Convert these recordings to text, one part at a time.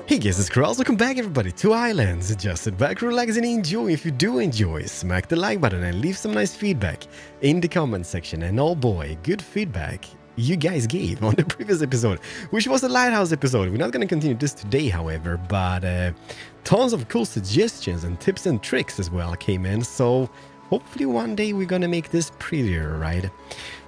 Hey guys, it's Keralis. Welcome back everybody to Ylands. Just sit back, relax and enjoy. If you do enjoy, smack the like button and leave some nice feedback in the comment section. And oh boy, good feedback you guys gave on the previous episode, which was the lighthouse episode. We're not going to continue this today, however, but tons of cool suggestions and tips and tricks as well came in. So hopefully one day we're going to make this prettier, right?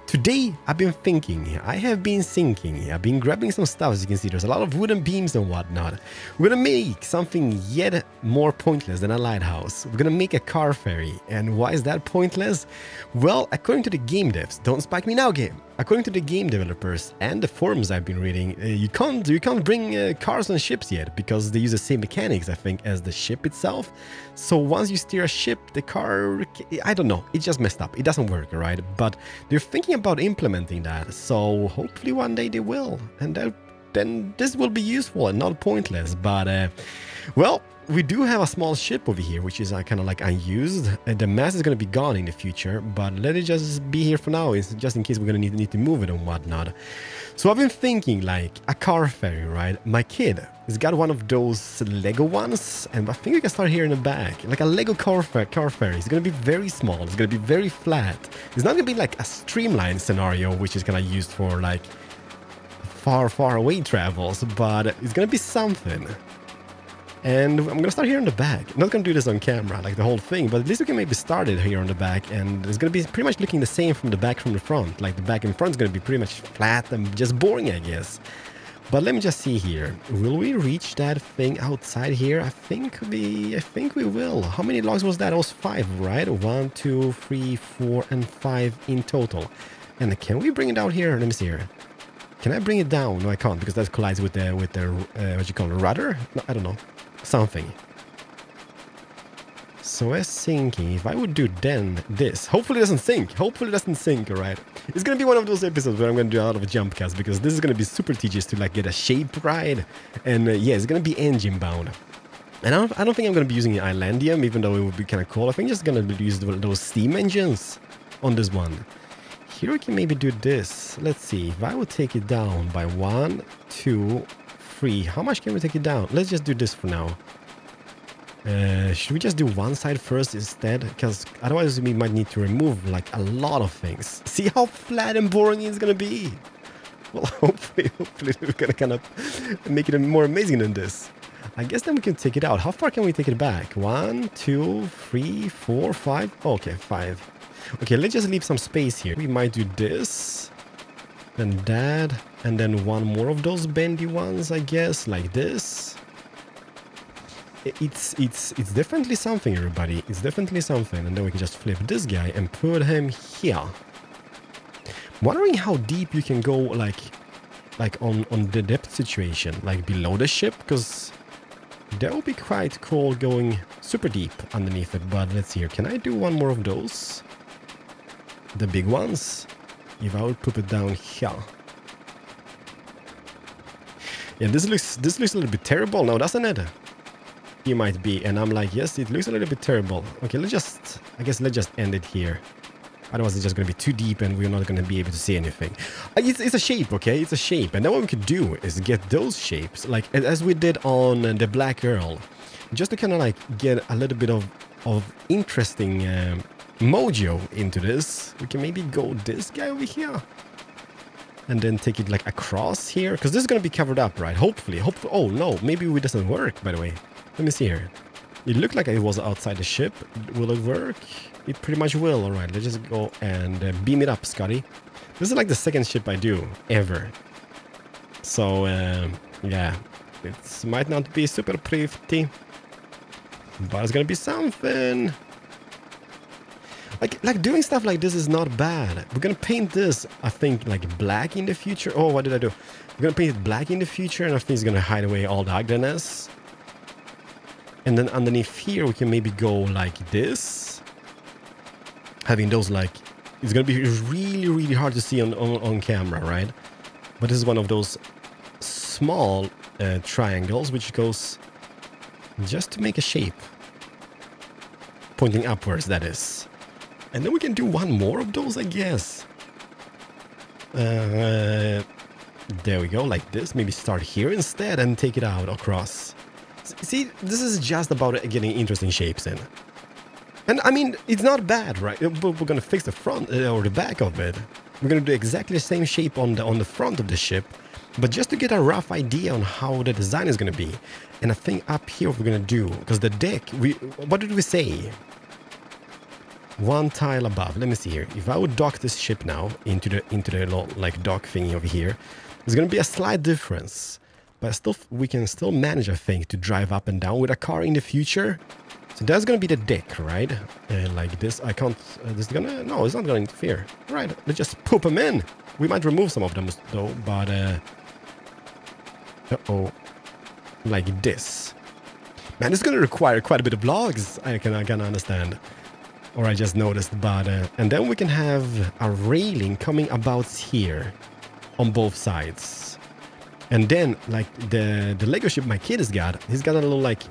Today, I've been thinking, I have been thinking, I've been grabbing some stuff. As you can see, there's a lot of wooden beams and whatnot. We're gonna make something yet more pointless than a lighthouse. We're gonna make a car ferry. And why is that pointless? Well, according to the game devs, don't spike me now game. According to the game developers and the forums I've been reading, you can't bring cars on ships yet because they use the same mechanics, I think, as the ship itself. So once you steer a ship, the car, I don't know, it just messed up. It doesn't work, right? But they're thinking about implementing that, so hopefully one day they will, and then this will be useful and not pointless. But well, we do have a small ship over here which is kind of like unused, and the mast is going to be gone in the future, but let it just be here for now, just in case we're going to need to move it and whatnot. So I've been thinking like a car ferry, right? My kid has got one of those Lego ones, and I think we can start here in the back, like a Lego car ferry. It's going to be very small, it's going to be very flat. It's not going to be like a streamlined scenario which is kind of used for like far away travels, but it's going to be something. And I'm going to start here in the back. I'm not going to do this on camera, like the whole thing, but at least we can maybe start it here on the back, and it's going to be pretty much looking the same from the back from the front. Like the back in front is going to be pretty much flat and just boring, I guess. But let me just see here. Will we reach that thing outside here? I think we will. How many logs was that? It was 5, right? 1, 2, 3, 4, and 5 in total. And can we bring it down here? Let me see here. Can I bring it down? No, I can't, because that collides with the what you call it, rudder? No, I don't know. Something. So I was thinking, if I would do then this, hopefully it doesn't sink. Hopefully it doesn't sink, alright? It's gonna be one of those episodes where I'm gonna do a lot of jump cuts, because this is gonna be super tedious to like get a shape right. And yeah, it's gonna be engine bound. And I don't think I'm gonna be using Islandium, even though it would be kind of cool. I think I'm just gonna use those steam engines on this one. Here we can maybe do this. Let's see, if I would take it down by 1, 2, 3. How much can we take it down? Let's just do this for now. Should we just do one side first instead? Because otherwise we might need to remove like a lot of things. See how flat and boring it's gonna be? Well, hopefully we're gonna kind of make it more amazing than this. I guess then we can take it out. How far can we take it back? 1, 2, 3, 4, 5. Okay, 5. Okay, let's just leave some space here. We might do this, then that, and then one more of those bendy ones, I guess, like this. It's definitely something, everybody. It's definitely something. And then we can just flip this guy and put him here. Wondering how deep you can go, like on the depth situation, like below the ship, because that would be quite cool going super deep underneath it. But let's see here. Can I do one more of those? The big ones? If I would put it down here. Yeah, this looks a little bit terrible now, doesn't it? It might be, and I'm like, yes, it looks a little bit terrible. Okay, I guess let's just end it here. Otherwise it's just gonna be too deep and we're not gonna be able to see anything. It's a shape, okay? It's a shape. And then what we could do is get those shapes, like as we did on the Black Earl, just to kind of like get a little bit of interesting mojo into this. We can maybe go this guy over here and then take it like across here, because this is going to be covered up, right? Hopefully. Oh no, maybe it doesn't work, by the way. Let me see here. It looked like it was outside the ship. Will it work? It pretty much will. All right, let's just go and beam it up, Scotty. This is like the second ship I do ever, so yeah, it might not be super pretty, but it's gonna be something. Like doing stuff like this is not bad. We're gonna paint this, I think, like black in the future. Oh, what did I do? We're gonna paint it black in the future, and I think it's gonna hide away all the ugliness. And then underneath here, we can maybe go like this. Having those like, it's gonna be really hard to see on camera, right? But this is one of those small triangles, which goes just to make a shape. Pointing upwards, that is. And then we can do one more of those, I guess. There we go, like this. Maybe start here instead and take it out across. See, this is just about getting interesting shapes in. And I mean, it's not bad, right? But we're gonna fix the front or the back of it. We're gonna do exactly the same shape on the front of the ship, but just to get a rough idea on how the design is gonna be. And I think up here what we're gonna do, because the deck, what did we say? One tile above. Let me see here. If I would dock this ship now into the little, like, dock thingy over here, there's gonna be a slight difference, but still we can still manage, I think, to drive up and down with a car in the future. So that's gonna be the deck, right? Like this. I can't. This is gonna. No, it's not gonna interfere. Right? Let's just poop them in. We might remove some of them though, but uh-oh, like this. Man, it's gonna require quite a bit of vlogs. I can understand. Or I just noticed, but and then we can have a railing coming about here on both sides. And then, like, the Lego ship my kid has got, he's got a little, like,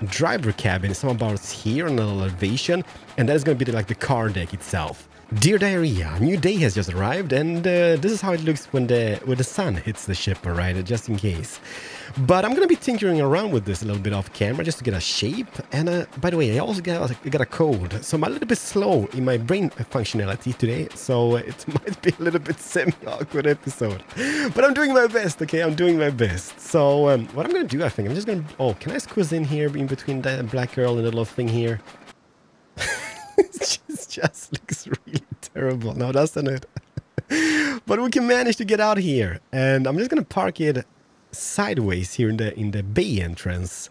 driver cabin, some about here on a little elevation, and that is going to be like the car deck itself. Dear Diarrhea, a new day has just arrived, and this is how it looks when the sun hits the ship, alright, just in case. But I'm going to be tinkering around with this a little bit off camera just to get a shape. And by the way, I also got a cold, so I'm a little bit slow in my brain functionality today, so it might be a little bit semi-awkward episode. But I'm doing my best, okay? I'm doing my best. So what I'm going to do, I think, I'm just going to... Oh, can I squeeze in here in between the black girl and the little thing here? It just looks really terrible now, doesn't it? But we can manage to get out here, and I'm just gonna park it sideways here in the bay entrance,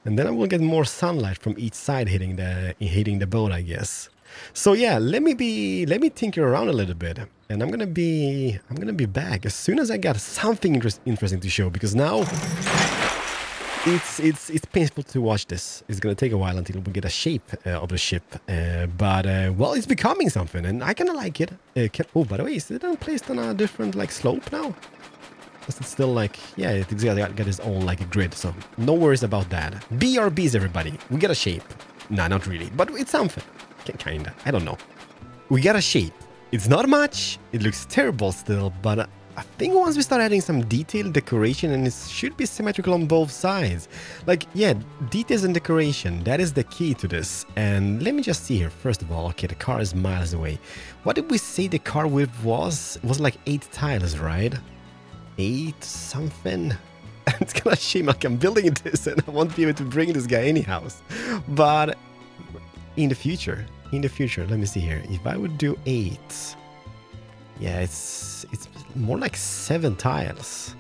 and then I will get more sunlight from each side hitting the boat, I guess. So yeah, let me tinker around a little bit, and I'm gonna be back as soon as I got something interesting to show, because now it's painful to watch this. It's gonna take a while until we get a shape of the ship, but well, it's becoming something, and I kind of like it. Oh, by the way, is it placed on a different, like, slope now? Is it still like, yeah, it's got its own, like, a grid, so no worries about that. BRBs, everybody. We got a shape. Nah, not really, but it's something. Kinda. I don't know. We got a shape. It's not much. It looks terrible still, but I think once we start adding some detail, decoration, and it should be symmetrical on both sides. Like, yeah, details and decoration, that is the key to this. And let me just see here. First of all, okay, the car is miles away. What did we say the car width was? It was like 8 tiles, right? 8 something? It's kind of a shame, like, I'm building this and I won't be able to bring this guy anyhow. But in the future, let me see here. If I would do 8... Yeah, it's more like 7 tiles.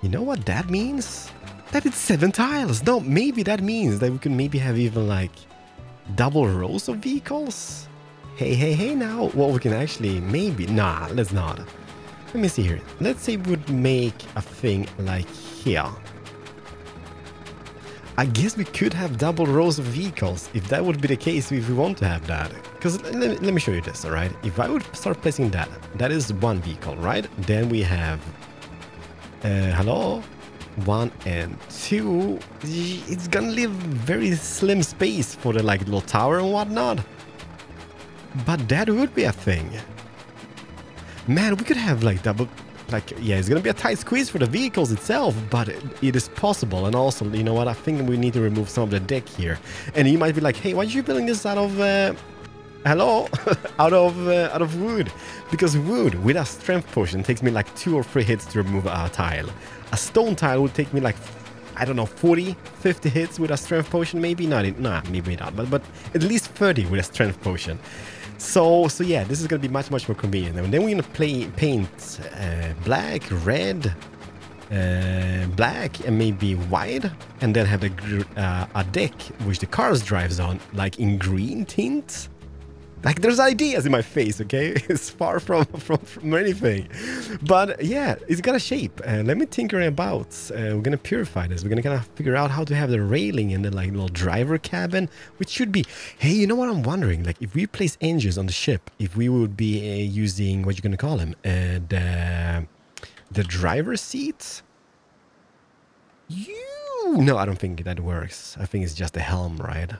You know what that means? That it's 7 tiles. No, maybe that means that we can maybe have even, like, double rows of vehicles. Hey now. Well, we can actually maybe... Nah, let's not. Let me see here. Let's say we would make a thing like here. I guess we could have double rows of vehicles, if that would be the case, if we want to have that. Because let me show you this, alright? If I would start placing that, that is 1 vehicle, right? Then we have, hello? 1 and 2. It's gonna leave very slim space for the, like, little tower and whatnot. But that would be a thing. Man, we could have, like, double... Like, yeah, it's gonna be a tight squeeze for the vehicles itself, but it is possible. And also, you know what, I think we need to remove some of the deck here. And you might be like, hey, why are you building this out of hello? out of wood? Because wood with a strength potion takes me like 2 or 3 hits to remove a tile. A stone tile would take me like, I don't know, 40, 50 hits with a strength potion, maybe? Nah, maybe not, but at least 30 with a strength potion. So yeah, this is gonna be much more convenient. And then we're gonna paint black, red, black, and maybe white, and then have a deck which the cars drives on, like in green tint. Like, there's ideas in my face, okay? It's far from anything. But yeah, it's got a shape. Let me tinker about. We're gonna purify this. We're gonna kind of figure out how to have the railing and the, like, little driver cabin, which should be... Hey, you know what I'm wondering? Like, if we place engines on the ship, if we would be using, what you gonna call them? The driver's seat? No, I don't think that works. I think it's just the helm, right?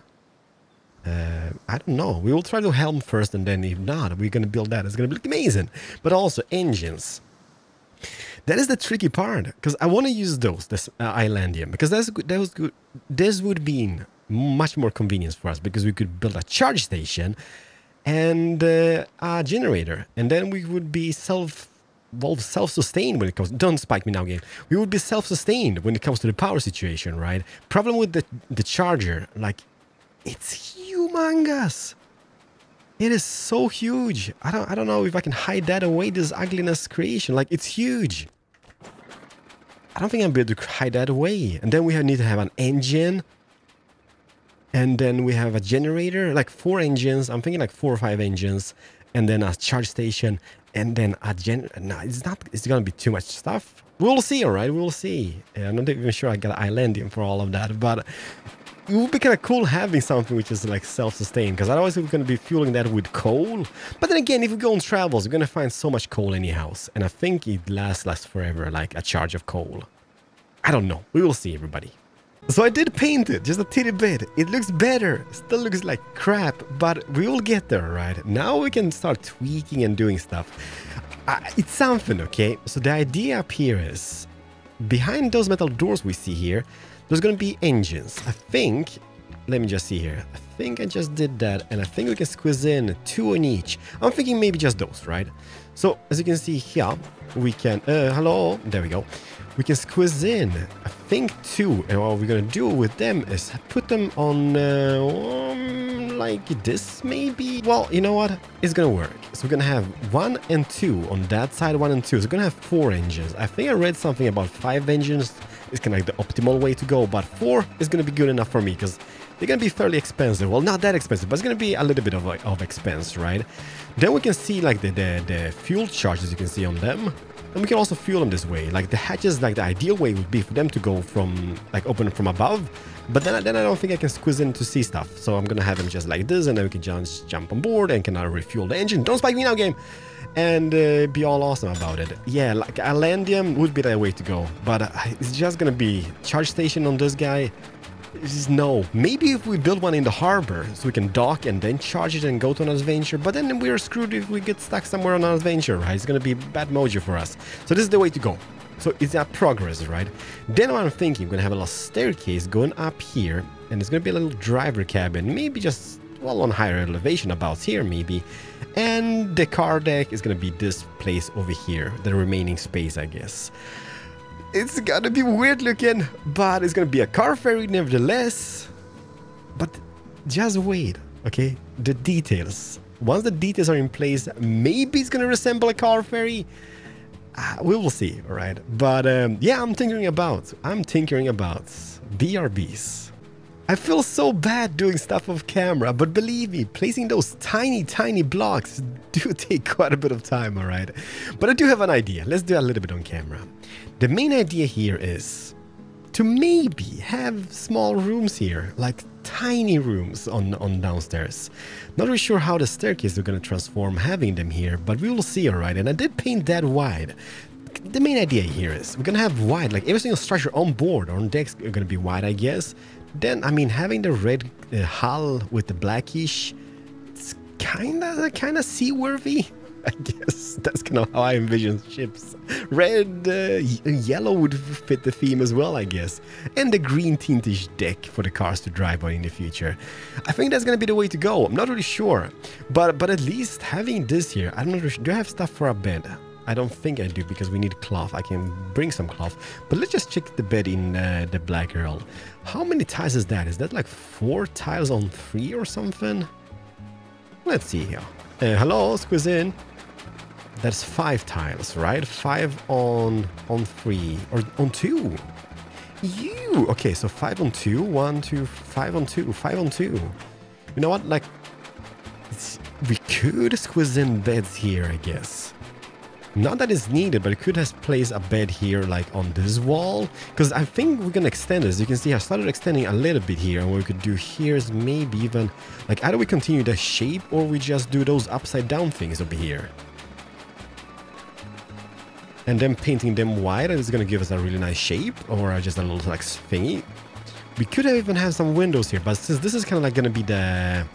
I don't know. We will try the helm first, and then if not, we're gonna build that. It's gonna look amazing. But also engines. That is the tricky part, because I want to use this Islandium, because this would be much more convenience for us, because we could build a charge station and a generator, and then we would be self-sustained when it comes. Don't spike me now, game. We would be self-sustained when it comes to the power situation, right? Problem with the charger, like, it's humongous. It is so huge. I don't know if I can hide that away, this ugliness creation. Like, it's huge. I don't think I'll be able to hide that away. And then we need to have an engine. And then we have a generator, like 4 engines. I'm thinking like 4 or 5 engines. And then a charge station. And then a no, it's going to be too much stuff. We'll see, all right? We'll see. I'm not even sure I got Islandium for all of that. But it would be kind of cool having something which is like self-sustained. Because otherwise we're going to be fueling that with coal. But then again, if we go on travels, we're going to find so much coal anyhow. And I think it lasts forever, like a charge of coal. I don't know. We will see, everybody. So I did paint it, just a titty bit. It looks better. Still looks like crap, but we will get there, right? Now we can start tweaking and doing stuff. It's something, okay? So the idea up here is, behind those metal doors we see here, there's going to be engines. I think, let me just see here. I think I just did that, and I think we can squeeze in 2 in each. I'm thinking maybe just those, right? So as you can see here, we can, hello, there we go. We can squeeze in, I think 2, and what we're gonna do with them is put them on like this maybe. Well, you know what? It's gonna work. So we're gonna have 1 and 2 on that side, 1 and 2. So we're gonna have 4 engines. I think I read something about 5 engines. It's kind of like the optimal way to go, but 4 is gonna be good enough for me because they're gonna be fairly expensive. Well, not that expensive, but it's gonna be a little bit of expense, right? Then we can see like the fuel charges you can see on them. And we can also fuel them this way. Like the hatches, like the ideal way would be for them to go from, like open from above. But then I don't think I can squeeze in to see stuff. So I'm gonna have them just like this, and then we can just jump on board and can refuel the engine. Don't spike me now, game! And be all awesome about it. Yeah, like Islandium would be the way to go. But it's just gonna be charge station on this guy. No, maybe if we build one in the harbor so we can dock and then charge it and go to an adventure, but then we're screwed if we get stuck somewhere on an adventure, right? It's gonna be bad mojo for us. So this is the way to go. So it's a progress, right? Then what I'm thinking, we're gonna have a little staircase going up here, and it's gonna be a little driver cabin, maybe just, well, on higher elevation, about here maybe. And the car deck is gonna be this place over here, the remaining space, I guess. It's gonna be weird looking, but it's gonna be a car ferry nevertheless. But just wait, okay? The details. Once the details are in place, maybe it's gonna resemble a car ferry. We will see, all right? But yeah, I'm tinkering about BRBs. I feel so bad doing stuff off camera, but believe me, placing those tiny blocks do take quite a bit of time, all right? But I do have an idea. Let's do a little bit on camera. The main idea here is to maybe have small rooms here, like tiny rooms on downstairs. Not really sure how the staircase are going to transform having them here, but we will see, all right? And I did paint that wide. The main idea here is we're going to have wide, like every single structure on board or on decks are going to be wide, I guess. Then, I mean, having the red hull with the blackish, it's kind of seaworthy. I guess that's kind of how I envision ships. Red, yellow would fit the theme as well, I guess. And the green tintish deck for the cars to drive on in the future. I think that's going to be the way to go. I'm not really sure. But at least having this here, I'm not really sure. Do I have stuff for a bed? I don't think I do because we need cloth. I can bring some cloth. But let's just check the bed in the Black Earl. How many tiles is that? Is that like 4 tiles on 3 or something? Let's see here. Hello, squeeze in. That's 5 tiles, right? 5 on 3 or on 2. Okay, so 5 on 2, 1, 2, 5 on 2, 5 on 2. You know what? Like, we could squeeze in beds here, I guess. Not that it's needed, but it could have placed a bed here, like on this wall. Because I think we're gonna extend this. You can see I started extending a little bit here. And what we could do here is maybe even, like, either we continue the shape or we just do those upside down things over here. And then painting them white is gonna give us a really nice shape, or just a little like thingy. We could even have some windows here, but since this is kind of like gonna be the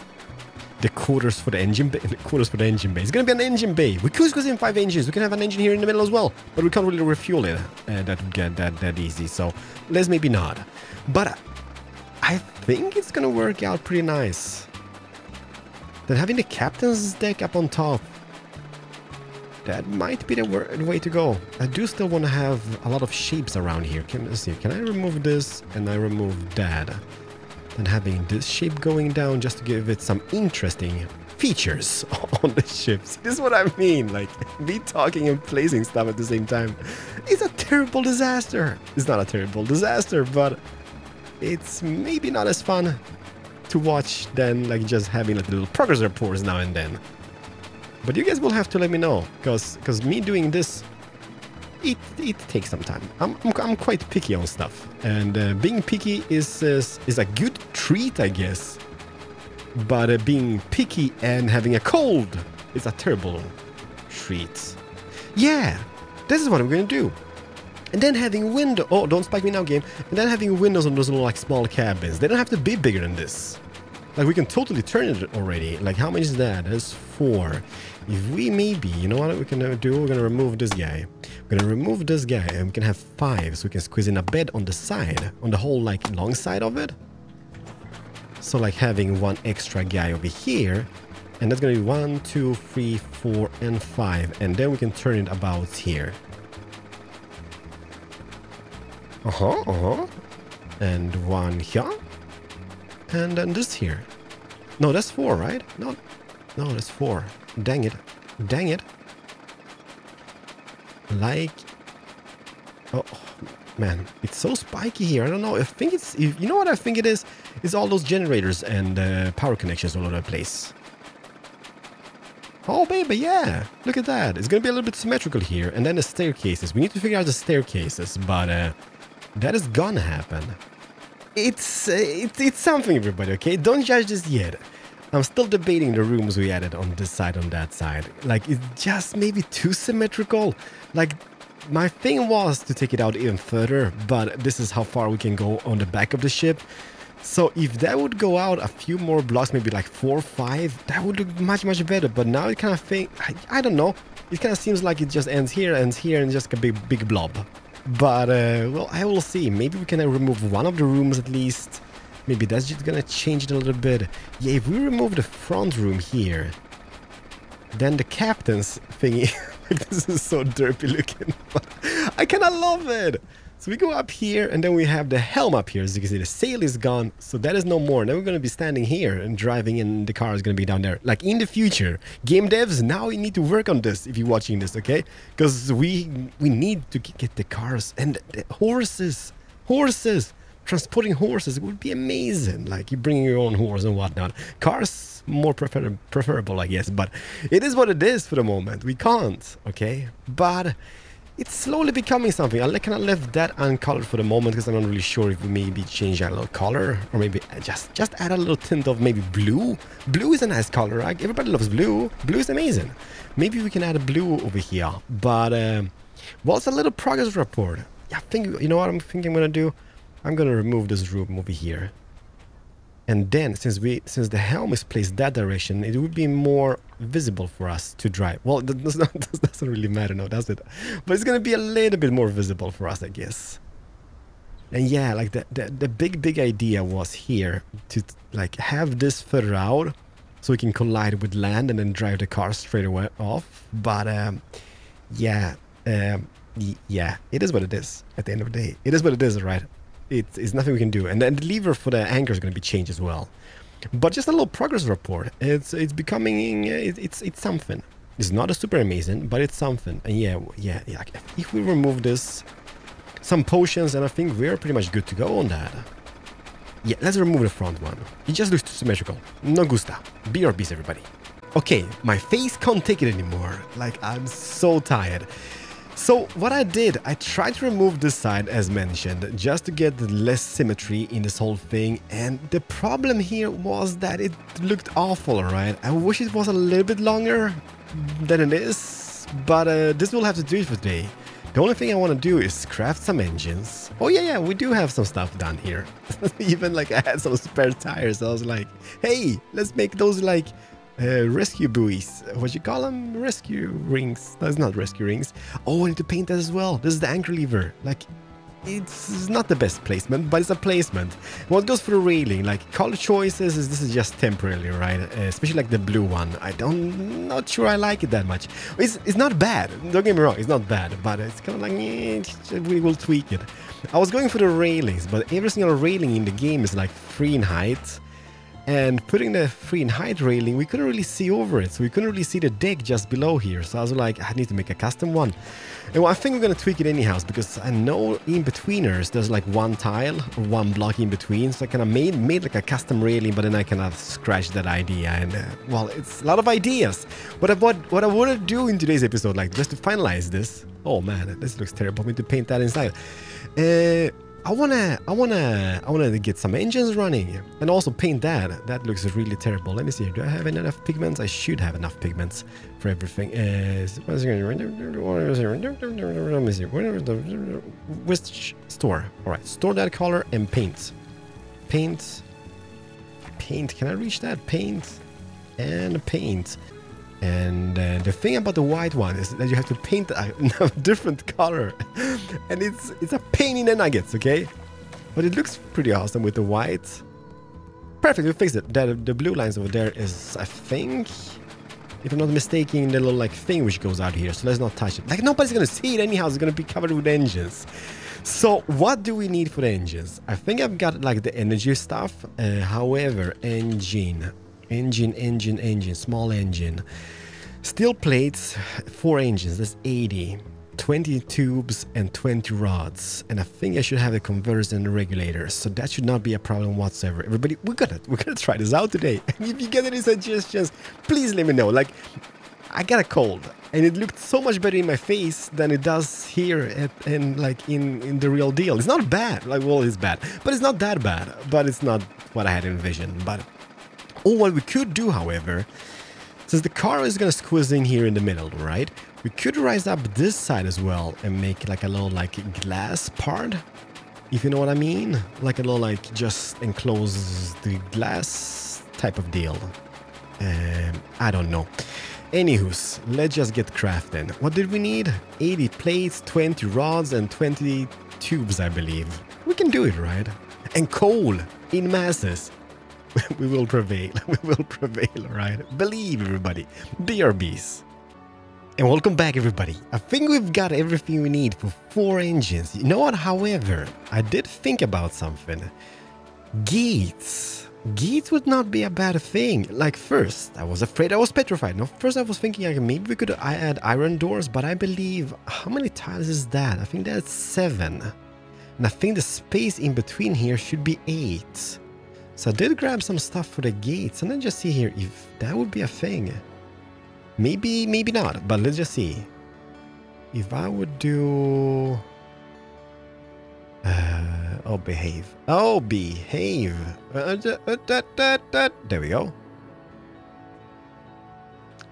the quarters for the engine bay. The quarters for the engine bay. It's gonna be an engine bay. We could squeeze in 5 engines. We can have an engine here in the middle as well, but we can't really refuel it that easy. So let's maybe not. But I think it's gonna work out pretty nice. Then having the captain's deck up on top, that might be the way to go. I do still want to have a lot of shapes around here. Let's see, can I remove this and I remove that? And having this shape going down just to give it some interesting features on the ships. This is what I mean, like me talking and placing stuff at the same time. It's a terrible disaster. It's not a terrible disaster, but it's maybe not as fun to watch than like just having like little progress reports now and then. But you guys will have to let me know, because me doing this, it takes some time. I'm quite picky on stuff, and being picky is a good treat, I guess. But being picky and having a cold is a terrible treat. Yeah, this is what I'm going to do. And then having window. Oh, don't spike me now, game. And then having windows on those little like small cabins. They don't have to be bigger than this. Like we can totally turn it already. Like how much is that? That's 4. If we maybe, you know what we can do? We're gonna remove this guy. We're gonna remove this guy, and we can have 5, so we can squeeze in a bed on the side, on the whole like long side of it. So like having 1 extra guy over here, and that's gonna be 1, 2, 3, 4, and 5, and then we can turn it about here. And 1 here. And then this here. No, that's 4, right? No, that's 4. Dang it. Dang it. Like... Oh, man. It's so spiky here. I don't know. I think it's... You know what I think it is? It's all those generators and power connections all over the place. Oh, baby, yeah. Look at that. It's going to be a little bit symmetrical here. And then the staircases. We need to figure out the staircases, but that is gonna happen. It's something, everybody, okay? Don't judge this yet. I'm still debating the rooms we added on this side, on that side. Like, it's just maybe too symmetrical. Like, my thing was to take it out even further, but this is how far we can go on the back of the ship. So if that would go out a few more blocks, maybe like 4 or 5, that would look much, much better. But now it kind of think, I don't know. It kind of seems like it just ends here, and just a big blob. But, well, I will see. Maybe we can remove one of the rooms at least. Maybe that's just gonna change it a little bit. Yeah, if we remove the front room here, then the captain's thingy... like, this is so derpy looking, but I kind of love it. So we go up here, and then we have the helm up here. As you can see, the sail is gone, so that is no more. Now we're going to be standing here and driving, and the car is going to be down there. Like in the future, game devs, now you need to work on this if you're watching this, okay? Because we need to get the cars and the horses. Transporting horses, it would be amazing. Like you bringing your own horse and whatnot. Cars more preferable, I guess, but it is what it is for the moment. We can't, okay? But it's slowly becoming something. I kind of left that uncolored for the moment because I'm not really sure if we maybe change a little color, or maybe just add a little tint of maybe blue. Blue is a nice color, right? Everybody loves blue. Blue is amazing. Maybe we can add a blue over here. But well, it's a little progress report. Yeah, I think, you know what I'm thinking I'm gonna do? I'm gonna remove this room over here. And then, since the helm is placed that direction, it would be more visible for us to drive. Well, that doesn't really matter now, does it? But it's gonna be a little bit more visible for us, I guess. And yeah, like the big idea was here to like have this further out, so we can collide with land and then drive the car straight away off. But yeah, it is what it is. At the end of the day, it is what it is, right? It's nothing we can do. And then the lever for the anchor is going to be changed as well. But just a little progress report. It's becoming it's something. It's not a super amazing, but it's something. And yeah. If we remove this, some potions, and I think we're pretty much good to go on that. Yeah, let's remove the front one. It just looks too symmetrical. No gusta. BRBs, everybody. Okay, my face can't take it anymore. Like, I'm so tired. So what I did, I tried to remove this side as mentioned, just to get less symmetry in this whole thing, and the problem here was that it looked awful, right? I wish it was a little bit longer than it is, but this will have to do it for today. The only thing I want to do is craft some engines. Oh yeah, we do have some stuff done here. Even like I had some spare tires, so I was like, hey, let's make those like rescue buoys. What you call them? Rescue rings. That's not rescue rings. Oh, I need to paint that as well. This is the anchor lever. Like, it's not the best placement, but it's a placement. What goes for the railing, like color choices, this is just temporarily, right? Especially like the blue one. Not sure I like it that much. It's not bad. Don't get me wrong, it's not bad, but it's kind of like we will tweak it. I was going for the railings, but every single railing in the game is like 3 in height. And putting the 3 in height railing, we couldn't really see over it, so we couldn't really see the deck just below here. So I was like, I need to make a custom one. And well, I think we're gonna tweak it anyhow, because I know in betweeners there's like 1 tile or 1 block in between. So I kind of made like a custom railing, but then I kind of scratched that idea. And well, it's a lot of ideas. What I want to do in today's episode, like just to finalize this. Oh man, this looks terrible. I need to paint that inside. I wanna get some engines running and also paint that. That looks really terrible. Let me see. Do I have enough pigments? I should have enough pigments for everything. Which store? All right, store that color and paint. Paint. Can I reach that? Paint and paint. And the thing about the white one is that you have to paint a different color. And it's a pain in the nuggets, okay? But it looks pretty awesome with the white. Perfect, we fixed it. The blue lines over there is, I think, if I'm not mistaken, the little like thing which goes out here. So let's not touch it. Like nobody's gonna see it anyhow. It's gonna be covered with engines. So what do we need for the engines? I think I've got like the energy stuff. However, engine, small engine. Steel plates, 4 engines, that's 80. 20 tubes and 20 rods. And I think I should have the converters and the regulators. So that should not be a problem whatsoever. Everybody, we're gonna try this out today. And if you get any suggestions, please let me know. Like, I got a cold and it looked so much better in my face than it does here and like in the real deal. It's not bad. Like, well, it's bad, but it's not that bad. But it's not what I had envisioned. But what we could do, however, since the car is gonna squeeze in here in the middle, right? We could rise up this side as well and make like a little like glass part, if you know what I mean. Like a little like just enclose the glass type of deal. I don't know. Anywho's, let's just get crafting. What did we need? 80 plates, 20 rods, and 20 tubes, I believe. We can do it, right? And coal in masses. We will prevail. We will prevail, right? Believe, everybody. BRBs. And welcome back, everybody. I think we've got everything we need for 4 engines. You know what? However, I did think about something. Gates. Gates would not be a bad thing. Like, first, I was afraid I was petrified. No, first I was thinking like, maybe we could add iron doors, but I believe... How many tiles is that? I think that's 7. And I think the space in between here should be 8. So I did grab some stuff for the gates, and then just see here if that would be a thing. Maybe not, but let's just see. If I would do... oh, behave. Oh, behave. There we go.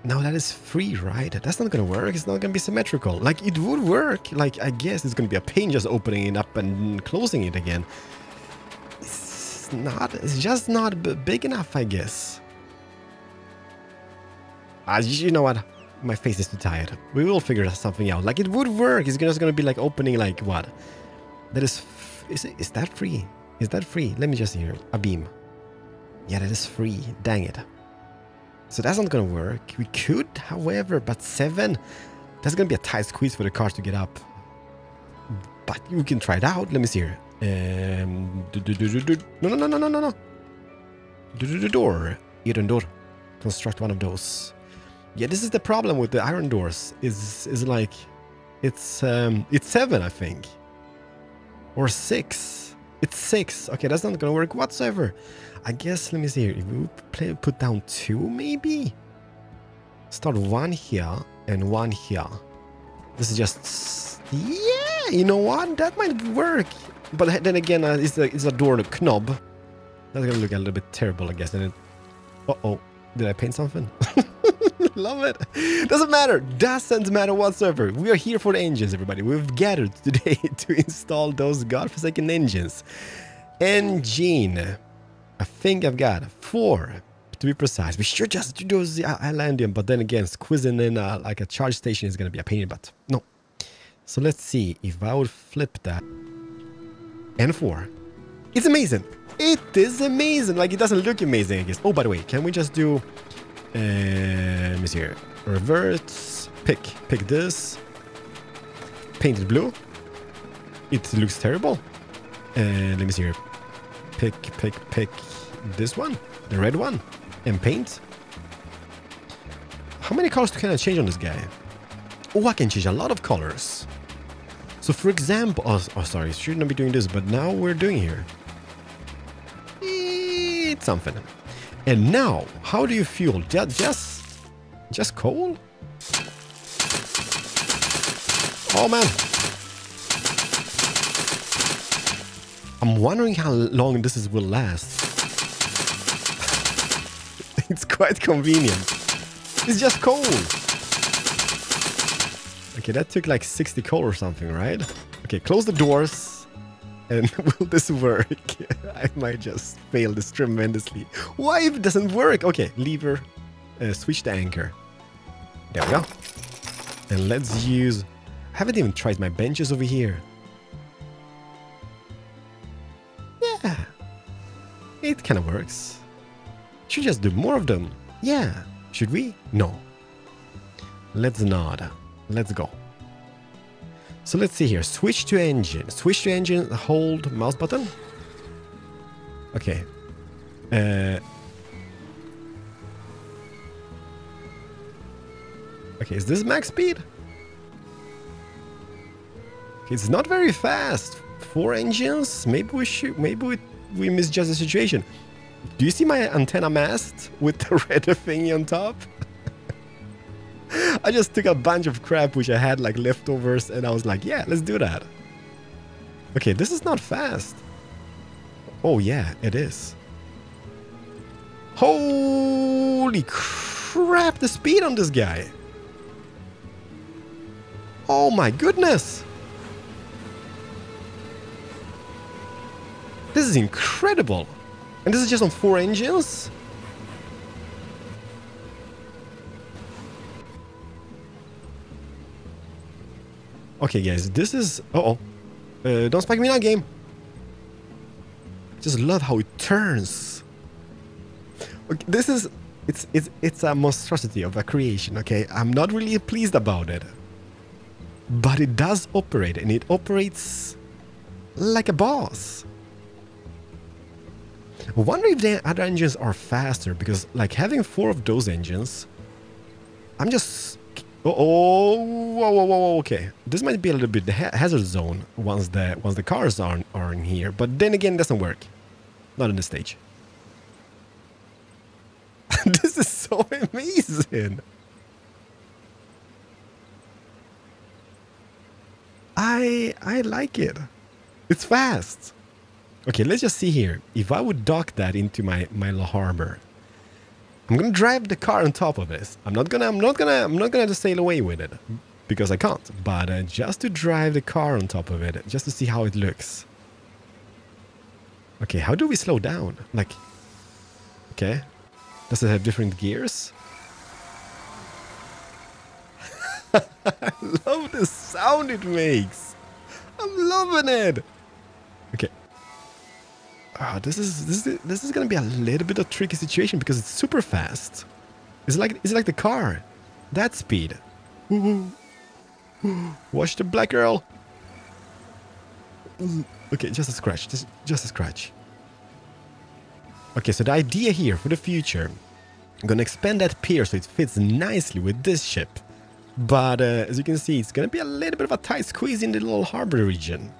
No, that is free, right? That's not gonna work. It's not gonna be symmetrical. Like, it would work. Like, I guess it's gonna be a pain just opening it up and closing it again. It's just not big enough, I guess. You know what? My face is too tired. We will figure something out. Like, it would work. It's just gonna be like opening like what? That is that free? Is that free? Let me just hear a beam. Yeah, that is free. Dang it. So that's not gonna work. We could, however, but 7. That's gonna be a tight squeeze for the cars to get up. But you can try it out. Let me see here. No. Door. Iron door. Construct one of those. Yeah, this is the problem with the iron doors. Is like it's 7, I think, or 6. It's 6. Okay, that's not gonna work whatsoever. I guess, let me see here. If we put down 2, maybe start 1 here and 1 here. This is just, yeah, you know what? That might work. But then again, it's a door knob. That's gonna look a little bit terrible, I guess. And uh-oh, did I paint something? Love it. Doesn't matter. Doesn't matter whatsoever. We are here for the engines, everybody. We've gathered today to install those godforsaken engines. Engine. I think I've got 4 to be precise. We should just do the Islandium, but then again, squeezing in like a charge station is going to be a pain in the butt. No. So let's see if I would flip that. N4. It's amazing. It is amazing. Like, it doesn't look amazing, I guess. Oh, by the way, can we just do... let me see here. Revert. Pick this. Painted blue. It looks terrible. Let me see here. Pick this one. The red one. And paint. How many colors can I change on this guy? Oh, I can change a lot of colors. So for example... Oh, sorry. Should not be doing this, but now we're doing here. It's something. And now, how do you fuel? Just coal? Oh, man. I'm wondering how long this will last. It's quite convenient. It's just coal. Okay, that took like 60 coal or something, right? Okay, close the doors. And will this work? I might just fail this tremendously. Why if it doesn't work? Okay, lever. Switch to anchor. There we go. And let's use... I haven't even tried my benches over here. Yeah. It kind of works. Should just do more of them. Yeah. Should we? No. Let's not. Let's go. So let's see here. Switch to engine. Switch to engine. Hold mouse button. Okay. Okay, is this max speed? Okay, it's not very fast. 4 engines. Maybe we should. Maybe we misjudged the situation. Do you see my antenna mast with the red thingy on top? I just took a bunch of crap which I had like leftovers and I was like, yeah, let's do that. Okay, this is not fast. Oh yeah, it is. Holy crap, the speed on this guy. Oh my goodness. This is incredible. And this is just on 4 engines? Okay, guys, this is... don't spike me in that game. Just love how it turns. Okay, this is... It's a monstrosity of a creation, okay? I'm not really pleased about it. But it does operate, and it operates like a boss. I wonder if the other engines are faster, because like having 4 of those engines, I'm just... whoa, okay. This might be a little bit the hazard zone once the cars are in here, but then again, it doesn't work. Not in this stage. This is so amazing. I like it. It's fast. Okay, let's just see here. If I would dock that into my harbor, I'm gonna drive the car on top of this. I'm not gonna just sail away with it because I can't. But just to drive the car on top of it, just to see how it looks. Okay, how do we slow down? Like, okay, does it have different gears? I love the sound it makes. I'm loving it. Okay. This is gonna be a little bit of a tricky situation because it's super fast. It's like the car, that speed. Watch the black girl. Okay, just a scratch, just a scratch. Okay, so the idea here for the future, I'm gonna expand that pier so it fits nicely with this ship. But as you can see, it's gonna be a little bit of a tight squeeze in the little harbor region.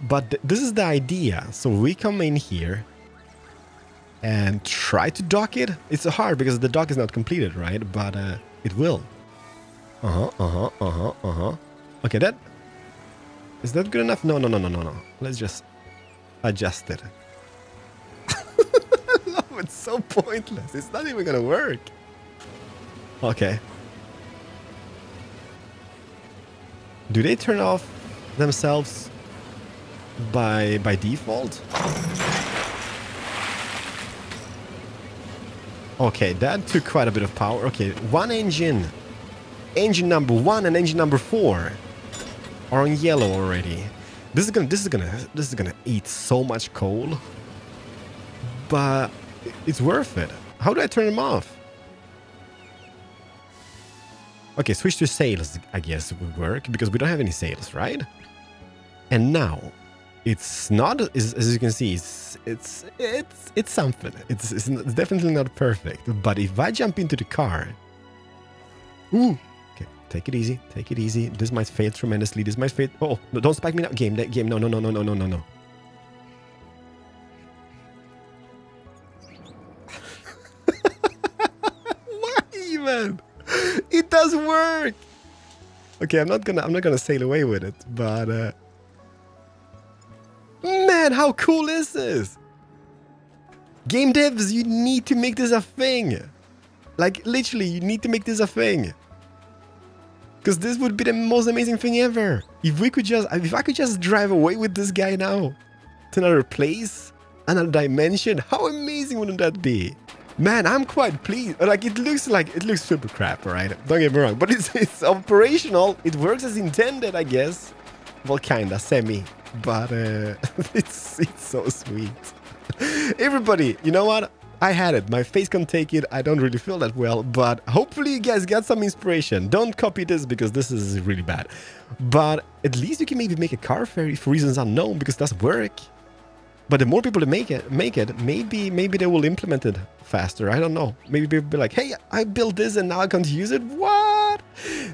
But this is the idea. So we come in here and try to dock it. It's hard because the dock is not completed, right? But it will. Okay, that... Is that good enough? No. Let's just adjust it. I love it. So pointless. It's not even gonna work. Okay. Do they turn off themselves by default? Okay, that took quite a bit of power. Okay, one engine. Engine number 1 and engine number 4 are on yellow already. This is gonna eat so much coal. But it's worth it. How do I turn them off? Okay, switch to sails, I guess would work, because we don't have any sails, right? And now, it's not, as you can see, it's something. It's definitely not perfect. But if I jump into the car, ooh, okay, take it easy, take it easy. This might fail tremendously. This might fail. Oh, no, don't spike me now, game. No, no, no, no, no, no, no, no. Why even? It does work. Okay, I'm not gonna sail away with it, but man, how cool is this? Game devs, you need to make this a thing. Like literally, you need to make this a thing. Because this would be the most amazing thing ever. If I could just drive away with this guy now to another place, another dimension, how amazing wouldn't that be? Man, I'm quite pleased. Like it looks super crap, right? Don't get me wrong, but it's operational. It works as intended, I guess. Well, kinda, semi, but it's so sweet. Everybody, you know what? I had it. My face can't take it. I don't really feel that well, but hopefully you guys got some inspiration. Don't copy this because this is really bad. But at least you can maybe make a car ferry for reasons unknown because it does work. But the more people that make it, maybe they will implement it faster. I don't know. Maybe people will be like, hey, I built this and now I can't use it. What?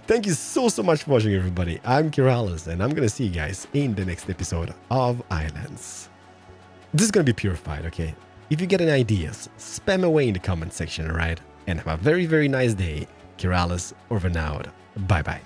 Thank you so much for watching, everybody. I'm Keralis, and I'm going to see you guys in the next episode of Ylands. This is going to be purified, okay? If you get any ideas, spam away in the comment section, alright? And have a very, very nice day. Keralis over and out. Bye-bye.